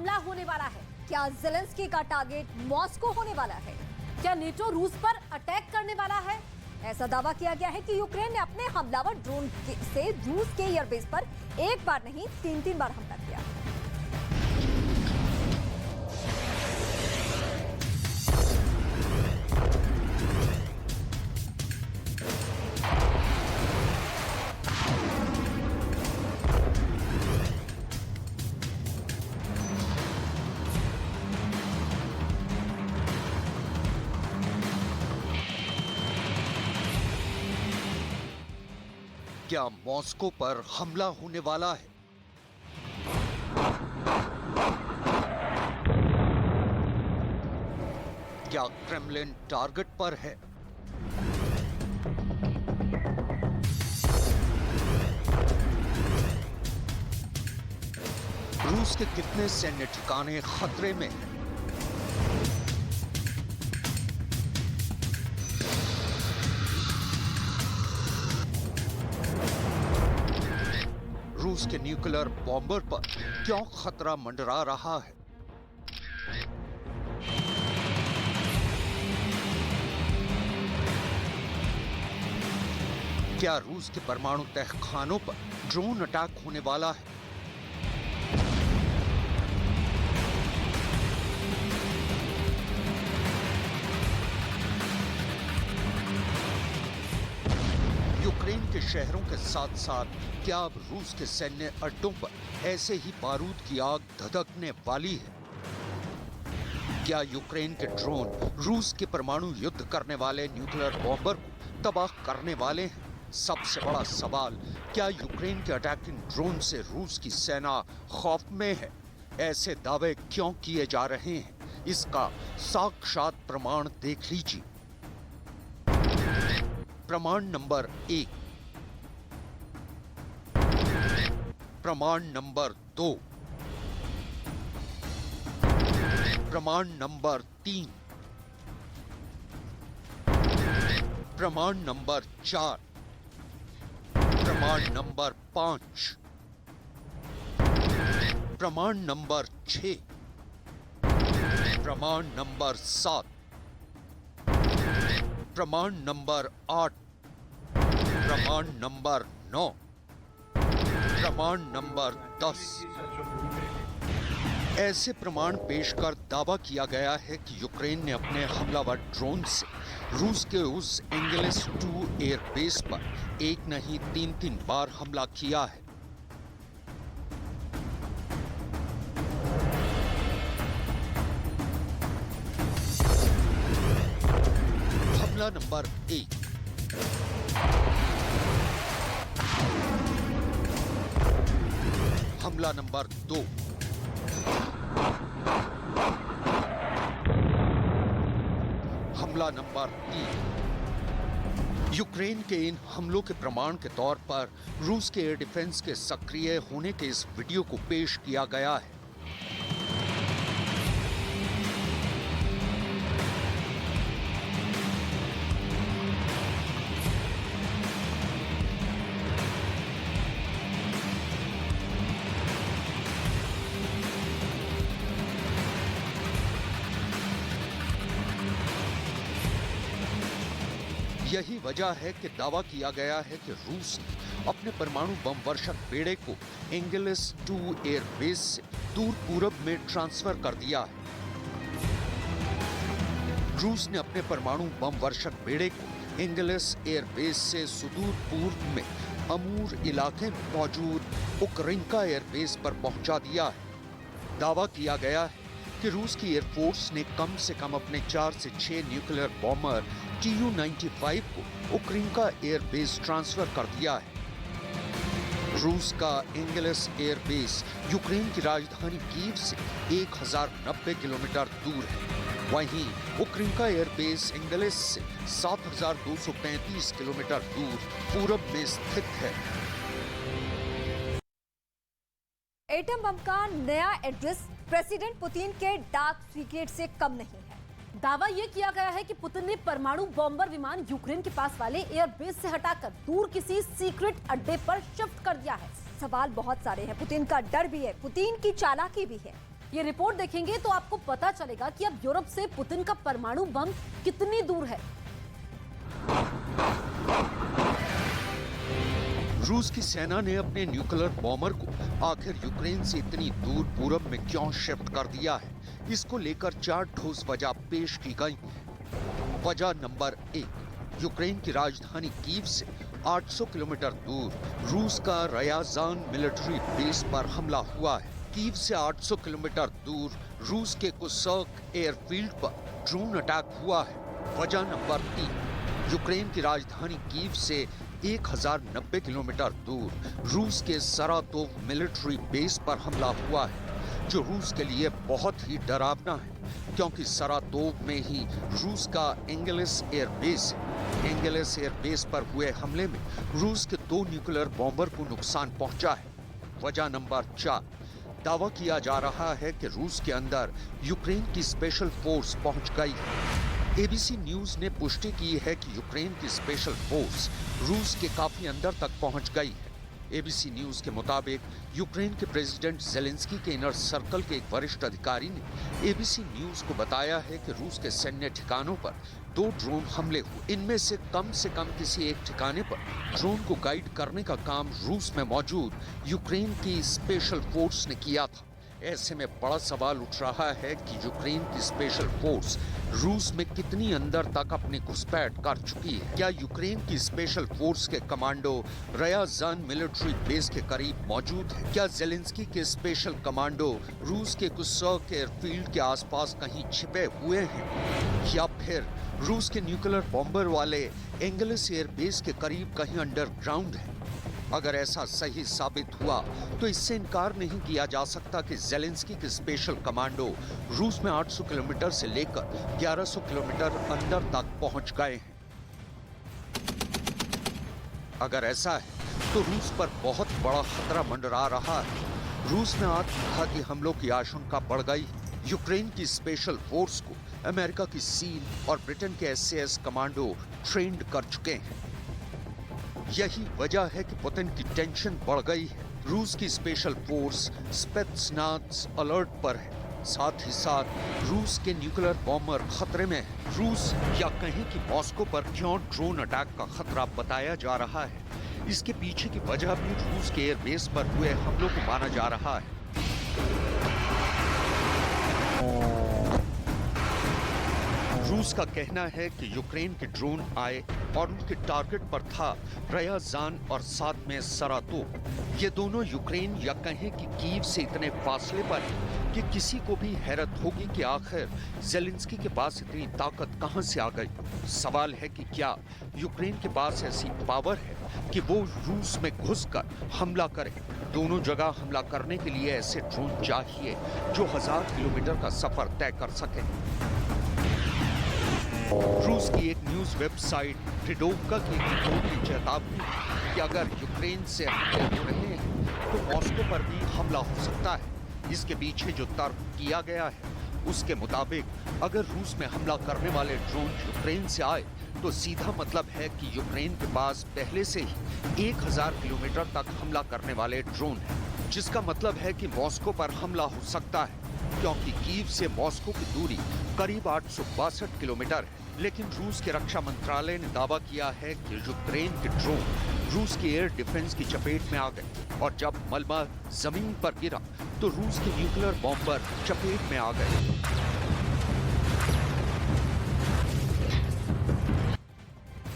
हमला होने वाला है। क्या ज़ेलेंस्की का टारगेट मॉस्को होने वाला है? क्या नेटो रूस पर अटैक करने वाला है? ऐसा दावा किया गया है कि यूक्रेन ने अपने हमलावर ड्रोन से रूस के एयरबेस पर एक बार नहीं 3 बार हमला किया। क्या मॉस्को पर हमला होने वाला है? क्या क्रेमलिन टारगेट पर है? रूस के कितने सैन्य ठिकाने खतरे में हैं? रूस के न्यूक्लियर बॉम्बर पर क्यों खतरा मंडरा रहा है? क्या रूस के परमाणु तहखानों पर ड्रोन अटैक होने वाला है? यूक्रेन के शहरों के साथ साथ क्या अब रूस के सैन्य अड्डों पर ऐसे ही बारूद की आग धधकने वाली है? क्या यूक्रेन के ड्रोन रूस के परमाणु युद्ध करने वाले न्यूक्लियर बॉम्बर को तबाह करने वाले हैं? सबसे बड़ा सवाल, क्या यूक्रेन के अटैकिंग ड्रोन से रूस की सेना खौफ में है? ऐसे दावे क्यों किए जा रहे हैं? इसका साक्षात प्रमाण देख लीजिए। प्रमाण नंबर 1, प्रमाण नंबर 2, प्रमाण नंबर 3, प्रमाण नंबर 4, प्रमाण नंबर 5, प्रमाण नंबर 6, प्रमाण नंबर 7, प्रमाण नंबर 8, प्रमाण नंबर 9, प्रमाण नंबर 10। ऐसे प्रमाण पेश कर दावा किया गया है कि यूक्रेन ने अपने हमलावर ड्रोन से रूस के उस एंगेलिस 2 एयरबेस पर एक नहीं 3 बार हमला किया है। हमला नंबर 1, हमला नंबर 2, हमला नंबर 3। यूक्रेन के इन हमलों के प्रमाण के तौर पर रूस के एयर डिफेंस के सक्रिय होने के इस वीडियो को पेश किया गया है। यही वजह है कि दावा किया गया है कि रूस ने अपने परमाणु बम वर्षक बेड़े को एंगेलिस 2 एयरबेस से दूर पूरब में ट्रांसफर कर दिया है। रूस ने अपने परमाणु बम वर्षक बेड़े को एंगेलिस एयरबेस से सुदूर पूर्व में अमूर इलाके में मौजूद उक्रेनिका एयरबेस पर पहुंचा दिया है। दावा किया गया है कि रूस की एयरफोर्स ने कम से कम अपने 4 से 6 न्यूक्लियर बॉम्बर Tu-95 को उक्रेनिका एयरबेस ट्रांसफर कर दिया है। रूस का एंगेलिस एयरबेस यूक्रेन की राजधानी कीव से 1090 किलोमीटर दूर है। वहीं उक्रेनिका एयरबेस एंगेलिस से 7235 किलोमीटर दूर पूरब में स्थित है। एटम बम का नया एड्रेस प्रेसिडेंट पुतिन के डार्क सीक्रेट से कम नहीं है। दावा यह किया गया है कि पुतिन ने परमाणु बॉम्बर विमान यूक्रेन के पास वाले एयरबेस से हटाकर दूर किसी सीक्रेट अड्डे पर शिफ्ट कर दिया है। सवाल बहुत सारे हैं। पुतिन का डर भी है, पुतिन की चालाकी भी है। ये रिपोर्ट देखेंगे तो आपको पता चलेगा कि अब यूरोप से पुतिन का परमाणु बम कितनी दूर है। रूस की सेना ने अपने न्यूक्लियर बॉम्बर को आखिर यूक्रेन से इतनी दूर पूरब में क्यों शिफ्ट कर दिया है, इसको लेकर 4 ठोस वजह पेश की गई। वजह नंबर 1, यूक्रेन की राजधानी कीव से 800 किलोमीटर दूर रूस का रयाजान मिलिट्री बेस पर हमला हुआ है। कीव से 800 किलोमीटर दूर रूस के कुर्स्क एयरफील्ड पर ड्रोन अटैक हुआ है। वजह नंबर 3, यूक्रेन की राजधानी कीव से 1090 किलोमीटर दूर रूस के सरातोव मिलिट्री बेस पर हमला हुआ है, जो रूस के लिए बहुत ही डरावना है, क्योंकि सरातोव में ही रूस का एंगेलिस एयरबेस है। एंगेलिस एयरबेस पर हुए हमले में रूस के 2 न्यूक्लियर बॉम्बर को नुकसान पहुंचा है। वजह नंबर 4, दावा किया जा रहा है कि रूस के अंदर यूक्रेन की स्पेशल फोर्स पहुंच गई है। एबीसी न्यूज ने पुष्टि की है कि यूक्रेन की स्पेशल फोर्स रूस के काफी अंदर तक पहुंच गई है। एबीसी न्यूज के मुताबिक यूक्रेन के प्रेसिडेंट जेलेंस्की के इनर सर्कल के एक वरिष्ठ अधिकारी ने एबीसी न्यूज को बताया है कि रूस के सैन्य ठिकानों पर 2 ड्रोन हमले हुए। इनमें से कम किसी एक ठिकाने पर ड्रोन को गाइड करने का काम रूस में मौजूद यूक्रेन की स्पेशल फोर्स ने किया था। ऐसे में बड़ा सवाल उठ रहा है कि यूक्रेन की स्पेशल फोर्स रूस में कितनी अंदर तक अपनी घुसपैठ कर चुकी है। क्या यूक्रेन की स्पेशल फोर्स के कमांडो रयाजान मिलिट्री बेस के करीब मौजूद है? क्या जेलेंस्की के स्पेशल कमांडो रूस के कुर्स्क एयरफील्ड के आसपास कहीं छिपे हुए हैं, या फिर रूस के न्यूक्लियर बॉम्बर वाले एंगेलिस एयरबेस के करीब कहीं अंडरग्राउंड है? अगर ऐसा सही साबित हुआ तो इससे इनकार नहीं किया जा सकता कि जेलेंस्की के स्पेशल कमांडो रूस में 800 किलोमीटर से लेकर 1100 किलोमीटर अंदर तक पहुंच गए हैं। अगर ऐसा है तो रूस पर बहुत बड़ा खतरा मंडरा रहा है। रूस में आत्मघाती हमलों की आशंका बढ़ गई। यूक्रेन की स्पेशल फोर्स को अमेरिका की सील और ब्रिटेन के SAS कमांडो ट्रेंड कर चुके हैं। यही वजह है कि पुतिन की टेंशन बढ़ गई है। रूस की स्पेशल फोर्स स्पेत्सनाज़ अलर्ट पर है। साथ ही साथ रूस के न्यूक्लियर बॉम्बर खतरे में है। रूस या कहीं कि मॉस्को पर क्यों ड्रोन अटैक का खतरा बताया जा रहा है, इसके पीछे की वजह भी रूस के एयरबेस पर हुए हमलों को माना जा रहा है। रूस का कहना है कि यूक्रेन के ड्रोन आए और उनके टारगेट पर था रयाजान और साथ में सरातोव। ये दोनों यूक्रेन या कहें कि कीव से इतने फासले पर है कि किसी को भी हैरत होगी कि आखिर जेलेंस्की के पास इतनी ताकत कहां से आ गई। सवाल है कि क्या यूक्रेन के पास ऐसी पावर है कि वो रूस में घुसकर हमला करे। दोनों जगह हमला करने के लिए ऐसे ड्रोन चाहिए जो 1000 किलोमीटर का सफर तय कर सके। रूस की एक न्यूज वेबसाइट रिडोवका की रिपोर्ट की चेतावनी कि अगर यूक्रेन से हमले हो रहे हैं तो मॉस्को पर भी हमला हो सकता है। इसके पीछे जो तर्क किया गया है उसके मुताबिक अगर रूस में हमला करने वाले ड्रोन यूक्रेन से आए तो सीधा मतलब है कि यूक्रेन के पास पहले से ही 1000 किलोमीटर तक हमला करने वाले ड्रोन हैं, जिसका मतलब है कि मॉस्को पर हमला हो सकता है, क्योंकि कीव से मॉस्को की दूरी करीब 862 किलोमीटर है। लेकिन रूस के रक्षा मंत्रालय ने दावा किया है कि यूक्रेन के ड्रोन रूस की एयर डिफेंस की चपेट में आ गए और जब मलबा जमीन पर गिरा तो रूस के न्यूक्लियर बॉम्बर चपेट में आ गए।